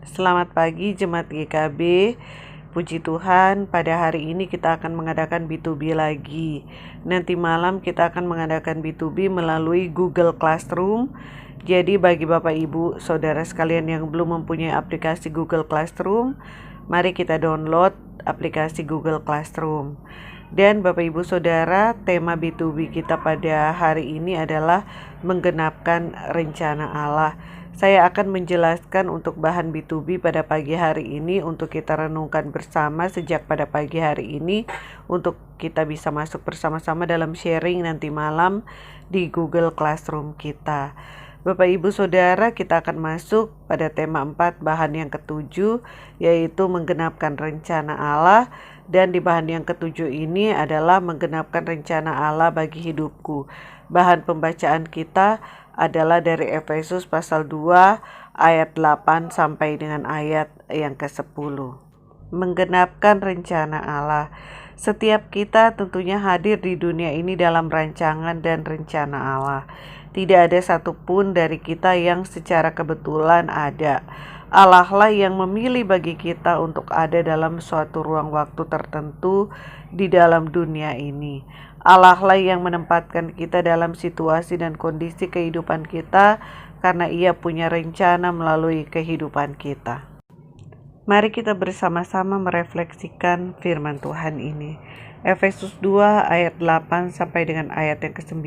Selamat pagi Jemaat GKB. Puji Tuhan, pada hari ini kita akan mengadakan B2B lagi. Nanti malam kita akan mengadakan B2B melalui Google Classroom. Jadi bagi Bapak Ibu, Saudara sekalian yang belum mempunyai aplikasi Google Classroom, mari kita download aplikasi Google Classroom. Dan Bapak Ibu Saudara, tema B2B kita pada hari ini adalah menggenapkan rencana Allah. Saya akan menjelaskan untuk bahan B2B pada pagi hari ini untuk kita renungkan bersama sejak pada pagi hari ini untuk kita bisa masuk bersama-sama dalam sharing nanti malam di Google Classroom kita. Bapak Ibu Saudara, kita akan masuk pada tema 4 bahan yang ketujuh, yaitu menggenapkan rencana Allah. Dan di bahan yang ketujuh ini adalah menggenapkan rencana Allah bagi hidupku. Bahan pembacaan kita adalah dari Efesus pasal 2 ayat 8 sampai dengan ayat yang ke-10. Menggenapkan rencana Allah. Setiap kita tentunya hadir di dunia ini dalam rancangan dan rencana Allah. Tidak ada satupun dari kita yang secara kebetulan ada. Allah lah yang memilih bagi kita untuk ada dalam suatu ruang waktu tertentu di dalam dunia ini. Allah lah yang menempatkan kita dalam situasi dan kondisi kehidupan kita karena Ia punya rencana melalui kehidupan kita. Mari kita bersama-sama merefleksikan firman Tuhan ini. Efesus 2 ayat 8 sampai dengan ayat yang ke-9.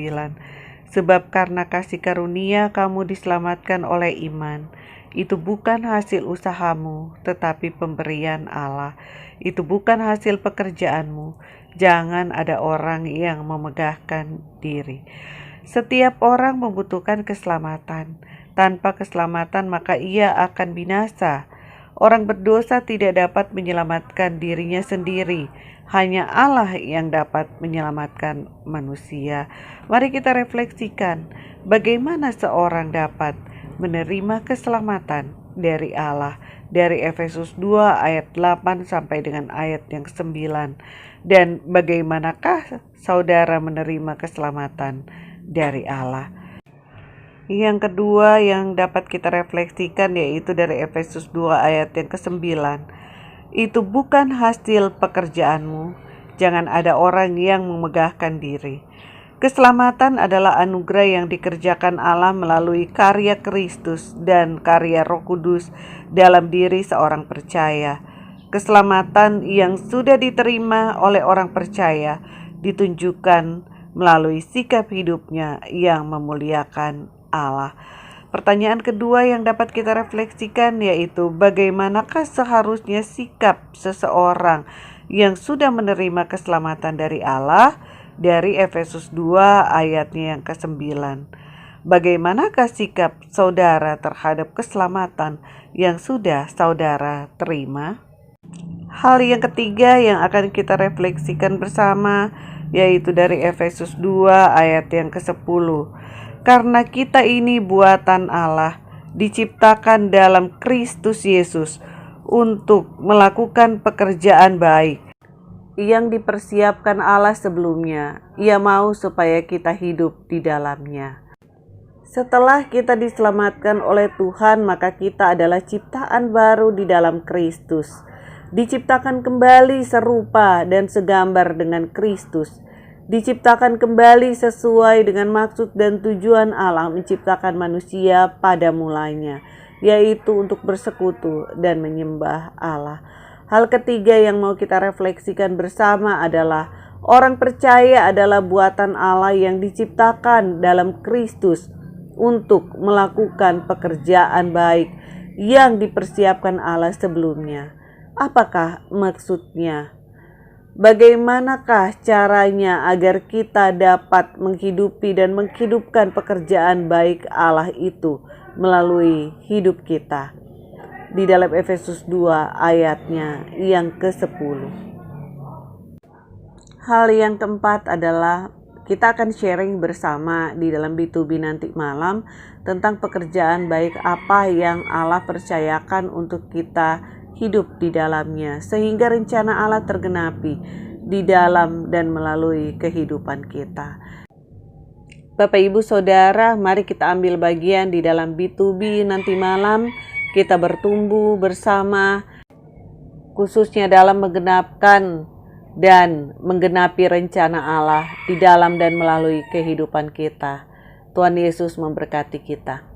Sebab karena kasih karunia kamu diselamatkan oleh iman. Itu bukan hasil usahamu, tetapi pemberian Allah. Itu bukan hasil pekerjaanmu. Jangan ada orang yang memegahkan diri. Setiap orang membutuhkan keselamatan. Tanpa keselamatan maka ia akan binasa. Orang berdosa tidak dapat menyelamatkan dirinya sendiri. Hanya Allah yang dapat menyelamatkan manusia. Mari kita refleksikan bagaimana seorang dapat menerima keselamatan dari Allah. Dari Efesus 2 ayat 8 sampai dengan ayat yang 9. Dan bagaimanakah saudara menerima keselamatan dari Allah? Yang kedua yang dapat kita refleksikan yaitu dari Efesus 2 ayat yang ke-9. Itu bukan hasil pekerjaanmu. Jangan ada orang yang memegahkan diri. Keselamatan adalah anugerah yang dikerjakan Allah melalui karya Kristus dan karya Roh Kudus dalam diri seorang percaya. Keselamatan yang sudah diterima oleh orang percaya ditunjukkan melalui sikap hidupnya yang memuliakan Allah. Pertanyaan kedua yang dapat kita refleksikan yaitu bagaimanakah seharusnya sikap seseorang yang sudah menerima keselamatan dari Allah dari Efesus 2 ayatnya yang ke-9. Bagaimanakah sikap saudara terhadap keselamatan yang sudah saudara terima? Hal yang ketiga yang akan kita refleksikan bersama yaitu dari Efesus 2 ayat yang ke-10. Karena kita ini buatan Allah, diciptakan dalam Kristus Yesus untuk melakukan pekerjaan baik yang dipersiapkan Allah sebelumnya. Ia mau supaya kita hidup di dalamnya. Setelah kita diselamatkan oleh Tuhan, maka kita adalah ciptaan baru di dalam Kristus. Diciptakan kembali serupa dan segambar dengan Kristus. Diciptakan kembali sesuai dengan maksud dan tujuan Allah menciptakan manusia pada mulanya, yaitu untuk bersekutu dan menyembah Allah. Hal ketiga yang mau kita refleksikan bersama adalah orang percaya adalah buatan Allah yang diciptakan dalam Kristus untuk melakukan pekerjaan baik yang dipersiapkan Allah sebelumnya. Apakah maksudnya? Bagaimanakah caranya agar kita dapat menghidupi dan menghidupkan pekerjaan baik Allah itu melalui hidup kita? Di dalam Efesus 2 ayatnya yang ke-10. Hal yang keempat adalah kita akan sharing bersama di dalam B2B nanti malam tentang pekerjaan baik apa yang Allah percayakan untuk kita hidup di dalamnya sehingga rencana Allah tergenapi di dalam dan melalui kehidupan kita. Bapak Ibu Saudara, mari kita ambil bagian di dalam B2B nanti malam kita bertumbuh bersama, khususnya dalam menggenapkan dan menggenapi rencana Allah di dalam dan melalui kehidupan kita. Tuhan Yesus memberkati kita.